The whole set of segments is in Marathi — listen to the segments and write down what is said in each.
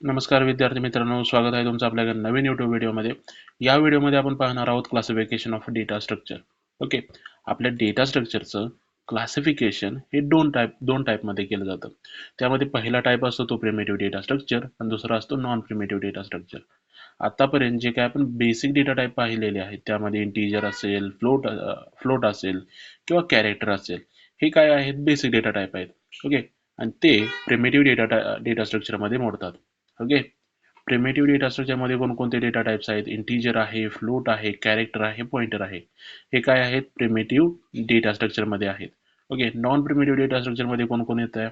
नमस्कार विद्यार्थी मित्रांनो, स्वागत आहे तुमचं आपल्या नवीन YouTube व्हिडिओमध्ये. या व्हिडिओमध्ये आपण पाहणार आहोत classification of data structure. Okay, आपल्या डेटा स्ट्रक्चरचं क्लासिफिकेशन हे दोन टाईपमध्ये केलं जातं. त्यामध्ये पहिला टाईप असतो तो प्रिमिटिव्ह डेटा स्ट्रक्चर आणि दुसरा असतो नॉन प्रिमिटिव्ह डेटा स्ट्रक्चर. आतापर्यंत जे काय आपण बेसिक डेटा टाईप पाहिलेले आहेत त्यामध्ये इंटीजर असेल, फ्लोट असेल किंवा कॅरेक्टर असेल, हे काय आहेत बेसिक डेटा टाईप आहेत. ओके, आणि ते प्रिमिटिव्ह डेटा स्ट्रक्चरमध्ये मोडतात. ओके, प्रिमिटिव्ह डेटा स्ट्रक्चरमध्ये कोणकोणते डेटा टाइप्स आहेत? इंटीजर आहे, फ्लोट आहे, कॅरेक्टर आहे, पॉइंटर आहे. हे काय आहेत? प्रिमिटिव्ह डेटा स्ट्रक्चरमध्ये आहेत. ओके, नॉन प्रिमिटिव्ह डेटा स्ट्रक्चरमध्ये कोण येतं?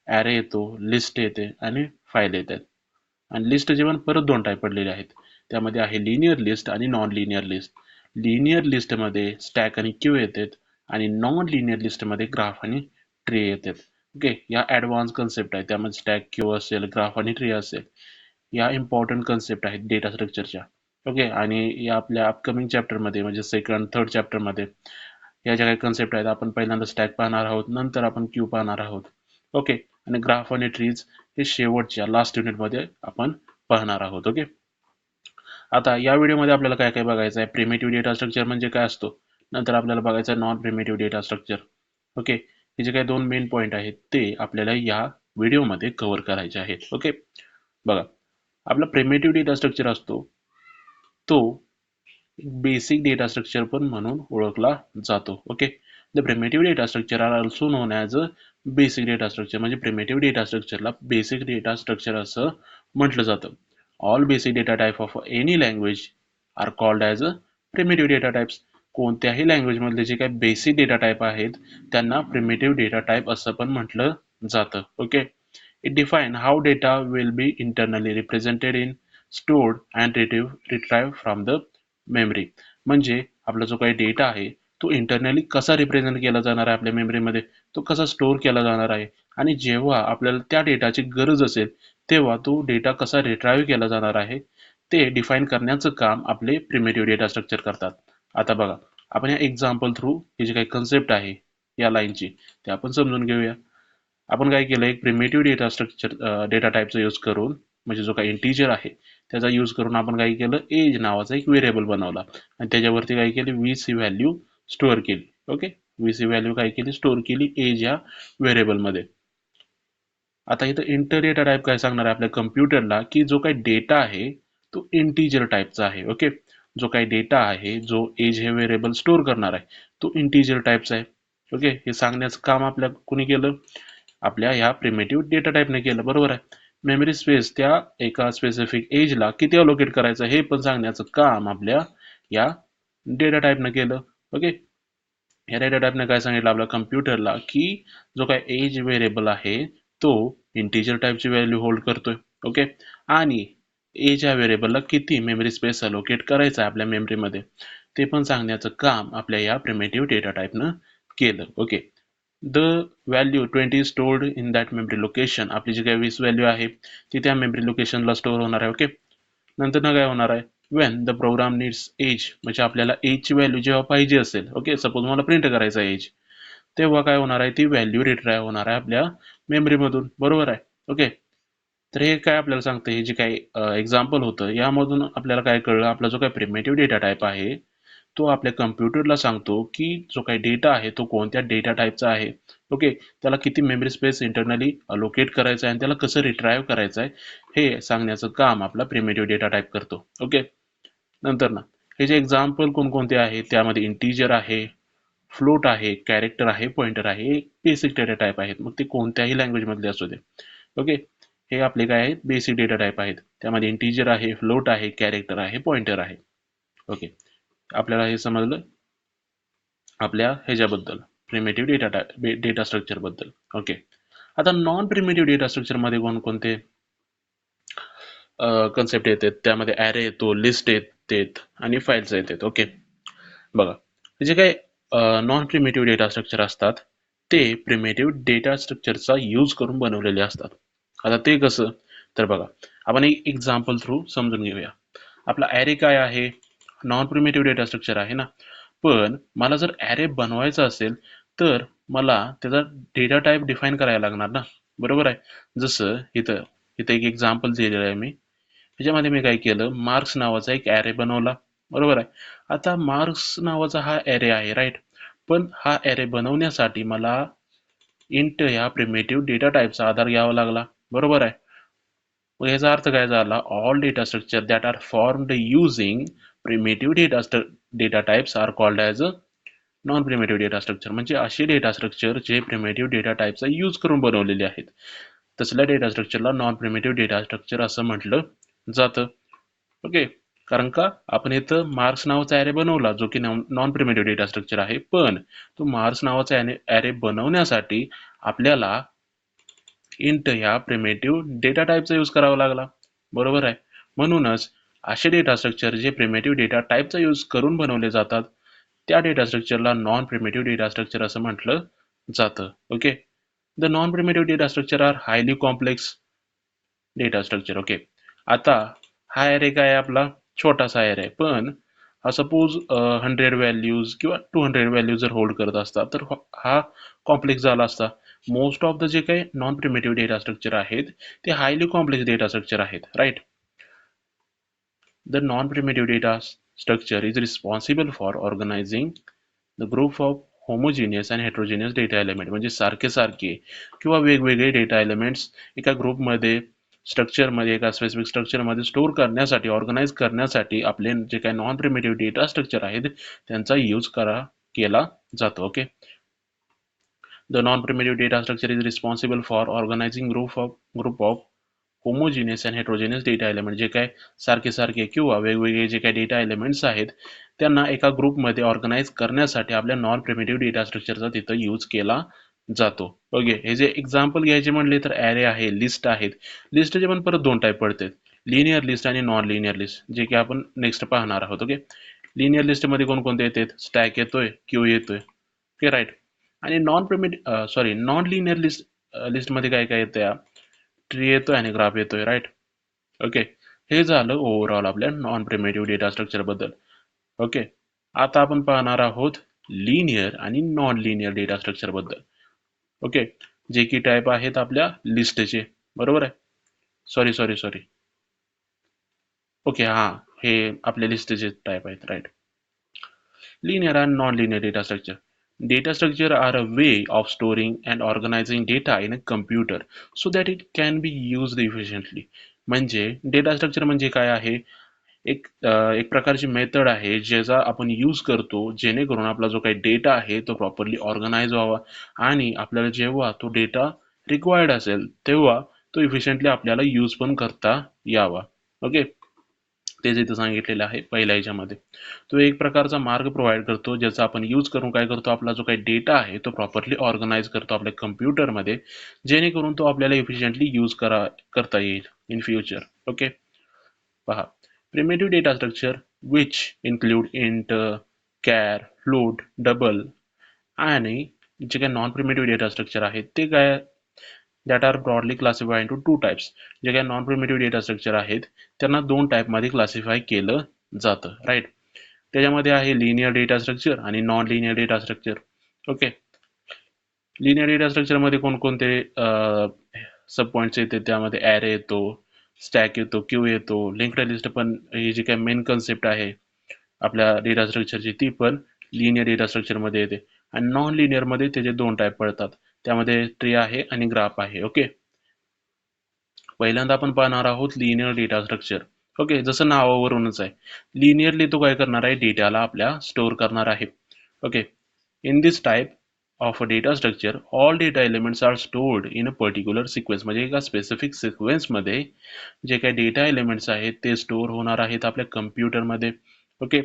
ॲरे येतो, लिस्ट येते आणि फाईल येतात. आणि लिस्टचे पण परत दोन टाईप पडलेले आहेत. त्यामध्ये आहे लिनियर लिस्ट आणि नॉन लिनियर लिस्ट. लिनियर लिस्टमध्ये स्टॅक आणि क्यू येतात आणि नॉन लिनियर लिस्टमध्ये ग्राफ आणि ट्री येतात. ओके, या ॲडव्हान्स कन्सेप्ट आहे. त्यामध्ये स्टॅक क्यू असेल, ग्राफ आणि ट्री असेल. या इम्पॉर्टंट कन्सेप्ट आहेत डेटा स्ट्रक्चरच्या. ओके, आणि या आपल्या अपकमिंग चॅप्टरमध्ये म्हणजे सेकंड थर्ड चॅप्टरमध्ये या ज्या काही कन्सेप्ट आहेत आपण पहिल्यांदा स्टॅक पाहणार आहोत, नंतर आपण क्यू पाहणार आहोत. ओके, आणि ग्राफ आणि ट्रीज हे शेवटच्या लास्ट युनिटमध्ये आपण पाहणार आहोत. ओके, आता या व्हिडिओमध्ये आपल्याला काय काय बघायचं आहे? प्रिमिटिव्ह डेटा स्ट्रक्चर म्हणजे काय असतो, नंतर आपल्याला बघायचं आहे non primitive data structure. Okay, हे जे काही दोन मेन पॉईंट आहेत ते आपल्याला या व्हिडिओमध्ये कव्हर करायचे आहेत. ओके, बघा, आपला प्रिमिटिव्ह डेटा स्ट्रक्चर असतो तो बेसिक डेटा स्ट्रक्चर पण म्हणून ओळखला जातो. Okay, the primitive data structure are also known as a basic data structure. म्हणजे प्रिमिटिव्ह डेटा स्ट्रक्चरला बेसिक डेटा स्ट्रक्चर असं म्हटलं जातं. All basic data type of any language are called as a primitive data types. कोणत्याही लँग्वेजमधले जे काही बेसिक डेटा टाईप आहेत त्यांना प्रिमिटिव्ह डेटा टाईप असं पण म्हटलं जातं. Okay, it define how data will be internally represented in stored and retrieve from the memory. म्हणजे आपला जो काही डेटा आहे तो इंटरनली कसा रिप्रेझेंट केला जाणार आहे आपल्या मेमरीमध्ये, तो कसा स्टोअर केला जाणार आहे, आणि जेव्हा आपल्याला त्या डेटाची गरज असेल तेव्हा तो डेटा कसा रिट्राईव्ह केला जाणार आहे ते डिफाईन करण्याचं काम आपले प्रिमिटिव्ह डेटा स्ट्रक्चर करतात. आता बघा, आपण या एक्झाम्पल थ्रू ही जी काही कन्सेप्ट आहे या लाईनची ते आपण समजून घेऊया. आपण काय केलं, एक प्रिमिटिव्ह डेटा टाईपचा यूज करून, म्हणजे जो काही इंटीजर आहे त्याचा यूज करून आपण काय केलं, एज नावाचा एक व्हेरिएबल बनवला आणि त्याच्यावरती काय केली, वीसी व्हॅल्यू स्टोअर केली. ओके, वीसी व्हॅल्यू काय केली, स्टोअर केली एज या व्हेरिएबलमध्ये. आता इथं इंटर डेटा टाईप काय सांगणार आहे आपल्या कम्प्युटरला, की जो काही डेटा आहे तो इंटीजर टाईपचा आहे. ओके, जो काही डेटा आहे जो एज हे व्हेरिएबल स्टोअर करणार आहे तो इंटीजर टाईपचा आहे. ओके, हे सांगण्याचं काम आपल्या कुणी केलं, आपल्या ह्या प्रिमिटिव्ह डेटा टाईपने केलं. बरोबर आहे. मेमरी स्पेस त्या एका स्पेसिफिक एजला किती अलोकेट करायचं हे पण सांगण्याचं काम आपल्या या डेटा टाईपने केलं. ओके, या डेटा टाईपने काय सांगितलं आपल्या कम्प्युटरला, की जो काय एज व्हेरिएबल आहे तो इंटीजर टाईपची व्हॅल्यू होल्ड करतोय. ओके, आणि एज या व्हेरिएबलला किती मेमरी स्पेस अलोकेट करायचा आहे आपल्या मेमरीमध्ये ते पण सांगण्याचं काम आपल्या या प्रिमिटिव्ह डेटा टाईपनं केलं. Okay, the value 20 stored in that memory location. आपली जी काही 20 व्हॅल्यू आहे ती त्या मेमरी लोकेशनला स्टोअर होणार आहे. ओके, नंतर ना काय होणार आहे, when the program needs age, म्हणजे आपल्याला एजची व्हॅल्यू जेव्हा पाहिजे असेल, ओके, सपोज मला प्रिंट करायचा एज, तेव्हा काय होणार आहे, ती व्हॅल्यू रिट्राईव्ह होणार आहे आपल्या मेमरीमधून. बरोबर आहे. ओके, तर हे काय आपल्याला सांगतं, हे जे काही एक्झाम्पल होतं यामधून आपल्याला काय कळलं, आपला जो काही प्रिमिटिव्ह डेटा टाईप आहे तो आपल्या कम्प्युटरला सांगतो की जो काही डेटा आहे तो कोणत्या डेटा टाईपचा आहे. ओके, त्याला किती मेमरी स्पेस इंटरनली अलोकेट करायचं आहे आणि त्याला कसं रिट्राईव्ह करायचं आहे हे सांगण्याचं काम आपला प्रिमिटिव्ह डेटा टाईप करतो. ओके, नंतर ना हे जे एक्झाम्पल कोणकोणते आहेत त्यामध्ये इंटीजर आहे, फ्लोट आहे, कॅरेक्टर आहे, पॉइंटर आहे, हे बेसिक डेटा टाईप आहेत. मग ते कोणत्याही लँग्वेज मधले असू दे. ओके, हे आपले काय आहेत, बेसिक डेटा टाईप आहेत. त्यामध्ये इंटीजर आहे, फ्लोट आहे, कॅरेक्टर आहे, पॉइंटर आहे. ओके, आपल्याला हे समजलं आपल्या ह्याच्याबद्दल, प्रिमिटिव्ह डेटा स्ट्रक्चर बद्दल. ओके, आता नॉन प्रिमिटिव्ह डेटा स्ट्रक्चर मध्ये कोणकोणते कन्सेप्ट येतात, त्यामध्ये ॲरे येतो, लिस्ट येतात आणि फाईल्स येतात. ओके, बघा, जे काही नॉन प्रिमिटिव्ह डेटा स्ट्रक्चर असतात ते प्रिमिटिव्ह डेटा स्ट्रक्चरचा यूज करून बनवलेले असतात. आता ते कसं, तर बघा, आपण एक एक्झाम्पल थ्रू समजून घेऊया. आपला ॲरे काय आहे, नॉन प्रिमिटिव्ह डेटा स्ट्रक्चर आहे ना, पण मला जर ॲरे बनवायचा असेल तर मला त्याचा डेटा टाईप डिफाईन करायला लागणार ना. बरोबर आहे. जसं इथं इथे एक एक्झाम्पल दिलेलं आहे मी. ह्याच्यामध्ये मी काय केलं, मार्क्स नावाचा एक ॲरे बनवला. बरोबर आहे. आता मार्क्स नावाचा हा ॲरे आहे, राईट. पण हा ॲरे बनवण्यासाठी मला इंट या प्रिमिटिव्ह डेटा टाईपचा आधार घ्यावा लागला. बरोबर आहे. मग याचा अर्थ काय झाला, all data structure that are formed using primitive data types are called as a non primitive data structure. म्हणजे असे डेटा स्ट्रक्चर जे प्रिमिटिव्ह डेटा टाइपचा यूज करून बनवलेले आहेत, तसल्या डेटा स्ट्रक्चरला नॉन प्रिमिटिव्ह डेटा स्ट्रक्चर असं म्हटलं जातं. ओके. कारण का आपण इथं मार्क्स नावाचा ॲरे बनवला जो की नॉन प्रिमिटिव्ह डेटा स्ट्रक्चर आहे, पण तो मार्क्स नावाचा ॲरे बनवण्यासाठी आपल्याला इंट ह्या प्रिमिटिव्ह डेटा टाइपचा यूज करावा लागला. बरोबर आहे. म्हणूनच असे डेटा स्ट्रक्चर जे प्रिमिटिव्ह डेटा टाइपचा यूज करून बनवले जातात, त्या डेटा स्ट्रक्चरला नॉन प्रिमिटिव्ह डेटा स्ट्रक्चर असं म्हटलं जातं. Okay. The non primitive data structure are highly complex data structure. Okay. आता हा ॲरे काय आहे आपला, छोटासा ॲरे आहे, पण सपोज 100 व्हॅल्यूज किंवा 200 व्हॅल्यूज जर होल्ड करत असता तर हा कॉम्प्लेक्स झाला असता. मोस्ट ऑफ द जे काही नॉन प्रिमिटिव्ह डेटा स्ट्रक्चर आहेत ते हायली कॉम्प्लेक्स डेटा स्ट्रक्चर आहेत, right. The non primitive data structure is responsible for organizing the group of homogeneous and heterogeneous data element. म्हणजे सारखे सारखे किंवा वेगवेगळे डेटा एलिमेंट्स एका ग्रुपमध्ये स्ट्रक्चरमध्ये एका स्पेसिफिक स्ट्रक्चरमध्ये स्टोअर करण्यासाठी, ऑर्गनाइज करण्यासाठी आपले जे काही नॉन प्रिमिटिव्ह डेटा स्ट्रक्चर आहेत त्यांचा यूज केला जातो. Okay. The non-primitive data structure is responsible for organizing group of homogeneous and heterogeneous data element. जे काय सारखे सारखे किंवा वेगवेगळे जे काही डेटा एलिमेंट्स आहेत त्यांना एका ग्रुपमध्ये ऑर्गनाइज करण्यासाठी आपल्या नॉन प्रिमिटिव्ह डेटा स्ट्रक्चरचा तिथं यूज केला जातो. ओके. हे जे एक्झाम्पल घ्यायचे म्हणले तर ॲरे आहे, लिस्ट आहेत. लिस्टचे पण परत दोन टाईप पडतात, लिनियर लिस्ट आणि नॉन लिनियर लिस्ट, जे की आपण नेक्स्ट पाहणार आहोत. ओके. लिनियर लिस्टमध्ये कोणकोणते येतात, स्टॅक येतोय, क्यू येतोय. Okay, right. आणि नॉन लिनियर लिस्टमध्ये काय काय येतं, ट्री येतोय आणि ग्राफ येतोय, राईट. ओके. हे झालं ओव्हरऑल आपल्या नॉन प्रिमिटिव्ह डेटा स्ट्रक्चर बद्दल. ओके. आता आपण पाहणार आहोत लिनियर आणि नॉन लिनियर डेटा स्ट्रक्चर बद्दल. ओके. जे की टाईप आहेत आपल्या लिस्टचे. बरोबर आहे. सॉरी. ओके, हां, हे आपल्या लिस्टचे टाईप आहेत, right. Linear and non-linear data structure. Data structure are a way of storing and organizing data in a computer so that it can be used efficiently. म्हणजे डेटा स्ट्रक्चर म्हणजे काय आहे, एक प्रकारची मेथड आहे ज्याचा आपण यूज करतो जेणेकरून आपला जो काही डेटा आहे तो प्रॉपरली ऑर्गनाइज व्हावा आणि आपल्याला जेव्हा तो डेटा रिक्वायर्ड असेल तेव्हा तो इफिशियंटली आपल्याला यूज पण करता यावा. ओके. ते जे इथं सांगितलेलं आहे पहिल्या ह्याच्यामध्ये, तो एक प्रकारचा मार्ग प्रोव्हाइड करतो ज्याचा आपण यूज करून काय करतो, आपला जो काही डेटा आहे तो प्रॉपरली ऑर्गनाइज करतो आपल्या कम्प्युटरमध्ये, जेणेकरून तो आपल्याला इफिशियंटली यूज करता येईल इन फ्युचर. ओके. पहा, primitive data structure which include int, care, float, double आणि जे काही नॉन प्रिमिटिव्ह डेटा स्ट्रक्चर आहेत ते काय, that are broadly classify into two types. जे काही नॉन प्रिमिटिव्ह डेटा स्ट्रक्चर आहेत त्यांना दोन टाईपमध्ये क्लासिफाय केलं जातं, राईट. त्याच्यामध्ये आहे लिनियर डेटा स्ट्रक्चर आणि non linear data structure. Okay. Linear data स्ट्रक्चरमध्ये कोणकोणते सब पॉईंट्स येते, त्यामध्ये ॲरे येतो, स्टॅक येतो, क्यू येतो, लिंक्ड लिस्ट, पण ही जी काही मेन कन्सेप्ट आहे आपल्या डेटा स्ट्रक्चरची ती पण लिनियर डेटा स्ट्रक्चरमध्ये येते. आणि नॉन लिनियरमध्ये त्याचे दोन टाईप पडतात, त्यामध्ये ट्री आहे आणि ग्राफ आहे. ओके. पहिल्यांदा आपण पाहणार आहोत लिनियर डेटा स्ट्रक्चर. ओके. जसं नावावरूनच आहे, लिनियरली तो काय करणार आहे, डेटाला आपल्या स्टोअर करणार आहे. Okay. In this type of a data structure all data elements are stored in a particular sequence. म्हणजे एका स्पेसिफिक सिक्वेन्समध्ये जे काही डेटा एलिमेंट्स आहेत ते स्टोअर होणार आहेत आपल्या कम्प्युटरमध्ये. Okay.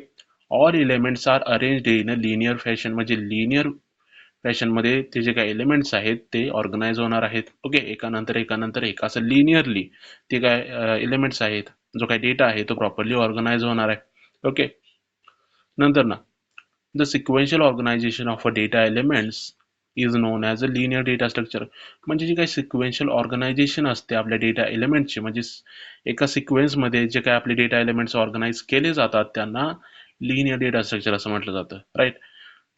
All elements are arranged in a linear fashion. म्हणजे लिनियर फॅशनमध्ये ते जे काही एलिमेंट्स आहेत ते ऑर्गनाइज होणार आहेत. ओके. एकानंतर एक असं लिनियरली ते काय एलिमेंट्स आहेत, जो काही डेटा आहे तो प्रॉपरली ऑर्गनाइज होणार आहे. ओके. नंतर ना, the sequential organization of a data elements is known as a linear data structure. म्हणजे जी काही सिक्वेन्शियल ऑर्गनायझेशन असते आपल्या डेटा एलिमेंटची, म्हणजे एका सिक्वेन्समध्ये जे काही आपले डेटा एलिमेंट्स ऑर्गनाइज केले जातात त्यांना लिनियर डेटा स्ट्रक्चर असं म्हटलं जातं, right.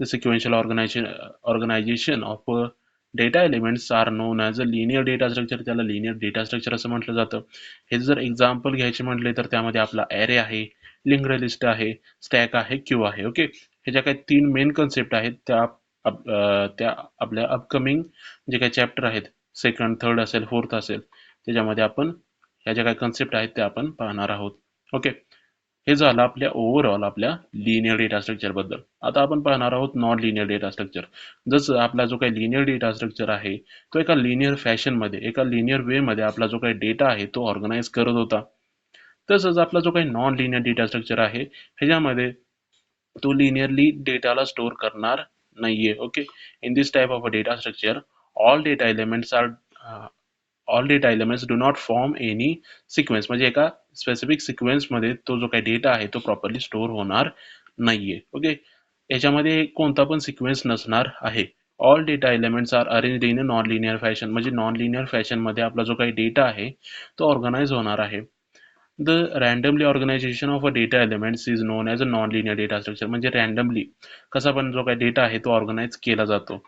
The sequential organization of a data elements are known as a linear data structure, त्याला लिनियर डेटा स्ट्रक्चर असं म्हटलं जातं. हे जर एक्झाम्पल घ्यायचे म्हटले तर त्यामध्ये आपला ॲरे आहे, लिंक्ड लिस्ट आहे, स्टॅक आहे, क्यू आहे. ओके, हे ज्या काही 3 मेन कन्सेप्ट आहेत त्या आपल्या अपकमिंग जे काही चॅप्टर आहेत, सेकंड, थर्ड असेल, फोर्थ असेल, त्याच्यामध्ये आपण ह्या ज्या काही कन्सेप्ट आहेत त्या आपण पाहणार आहोत. ओके, हे झालं आपल्या ओव्हरऑल आपल्या लिनियर डेटा स्ट्रक्चर बद्दल. आता आपण पाहणार आहोत नॉन लिनियर डेटा स्ट्रक्चर. जसं आपला जो काही लिनियर डेटा स्ट्रक्चर आहे तो एका लिनियर फॅशनमध्ये, एका लिनियर वेमध्ये आपला जो काही डेटा आहे तो ऑर्गनाइज करत होता. तसंच आपला जो काही नॉन लिनियर डेटा स्ट्रक्चर आहे ह्याच्यामध्ये तो लिनियरली डेटाला स्टोअर करणार नाहीये. Okay, in this type of a data structure all data elements are all data elements do not form any sequence, म्हणजे एका स्पेसिफिक सिक्वेन्समध्ये तो जो काही डेटा आहे तो प्रॉपरली स्टोअर होणार नाहीये. ओके, याच्यामध्ये कोणता पण सिक्वेन्स नसणार आहे. All data elements are arranged in a non linear fashion, म्हणजे नॉन लिनियर फॅशनमध्ये आपला जो काही डेटा आहे तो ऑर्गनाइज होणार आहे. The randomly organization of a data elements is known as a non linear data structure, म्हणजे रँडमली कसा पण जो काही डेटा आहे तो ऑर्गनाइज केला जातो.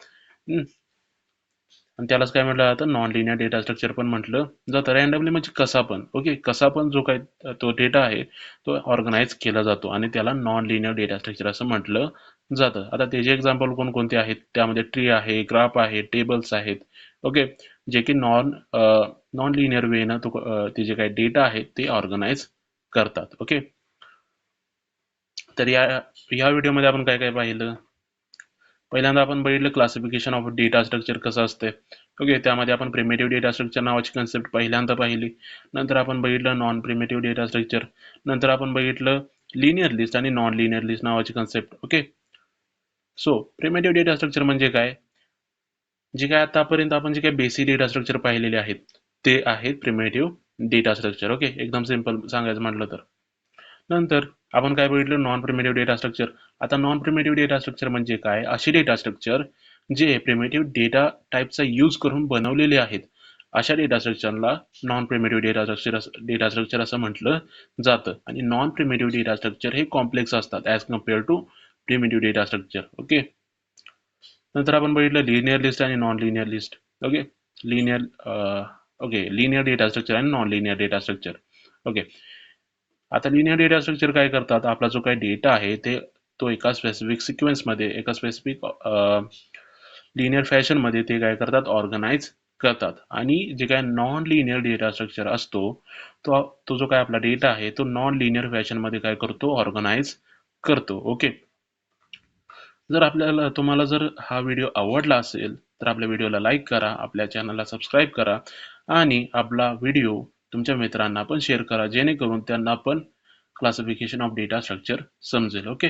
आणि त्यालाच काय म्हटलं जातं, नॉन लिनियर डेटा स्ट्रक्चर पण म्हटलं जातं. रँडमली म्हणजे कसा पण, ओके, कसा पण जो काही तो डेटा आहे तो ऑर्गनाइज केला जातो आणि त्याला नॉन लिनियर डेटा स्ट्रक्चर असं म्हटलं जातं. आता त्याचे एक्झाम्पल कोणकोणते आहेत, त्यामध्ये ट्री आहे, ग्राफ आहे, टेबल्स आहेत. ओके, जे की नॉन लिनियर वेनं ते जे काही डेटा आहे ते ऑर्गनाइज करतात. ओके, तर या व्हिडिओमध्ये आपण काय काय पाहिलं. पहिल्यांदा आपण बघितलं क्लासिफिकेशन ऑफ डेटा स्ट्रक्चर कसं असते. ओके, त्यामध्ये आपण प्रिमेटिव्ह डेटा स्ट्रक्चर नावाची कन्सेप्ट पहिल्यांदा पाहिली. नंतर आपण बघितलं नॉन प्रिमेटिव्ह डेटा स्ट्रक्चर. नंतर आपण बघितलं लिनियर लिस्ट आणि नॉन लिनियर लिस्ट नावाची concept. Okay, so primitive data structure म्हणजे काय, जे काय आतापर्यंत आपण जे काही बेसिक डेटा स्ट्रक्चर पाहिलेले आहेत ते आहेत प्रिमेटिव्ह डेटा स्ट्रक्चर. ओके, एकदम सिंपल सांगायचं म्हटलं तर. नंतर आपण काय बघितलं, नॉन प्रिमेटिव्ह डेटा स्ट्रक्चर. आता नॉन प्रिमेटिव्ह डेटा स्ट्रक्चर म्हणजे काय, अशी डेटा स्ट्रक्चर जे प्रिमेटिव्ह डेटा टाईपचा यूज करून बनवलेले आहेत, अशा डेटा स्ट्रक्चरला नॉन प्रिमेटिव्ह डेटा स्ट्रक्चर असं म्हटलं जातं. आणि नॉन प्रिमेटिव्ह डेटा स्ट्रक्चर हे कॉम्प्लेक्स असतात as compare to primitive data structure. Okay, नंतर आपण बघितलं लिनियर लिस्ट आणि non linear list. Okay, linear linear data structure आणि non linear data structure. Okay, आता लिनियर डेटा स्ट्रक्चर काय करतात, आपला जो काही डेटा आहे तो एका स्पेसिफिक सिक्वेन्समध्ये, एका स्पेसिफिक लिनियर फॅशनमध्ये ते काय करतात, ऑर्गनाइज करतात. आणि जे काय नॉन लिनियर डेटा स्ट्रक्चर असतो तो जो काय आपला डेटा आहे तो नॉन लिनियर फॅशनमध्ये काय करतो, ऑर्गनाइज करतो. ओके, तुम्हाला जर हा व्हिडिओ आवडला असेल तर आपल्या व्हिडिओला लाईक करा, आपल्या चॅनलला सबस्क्राईब करा आणि आपला व्हिडिओ तुमच्या मित्रांना पण शेअर करा, जेणेकरून त्यांना पण क्लासिफिकेशन ऑफ डेटा स्ट्रक्चर समजेल. ओके,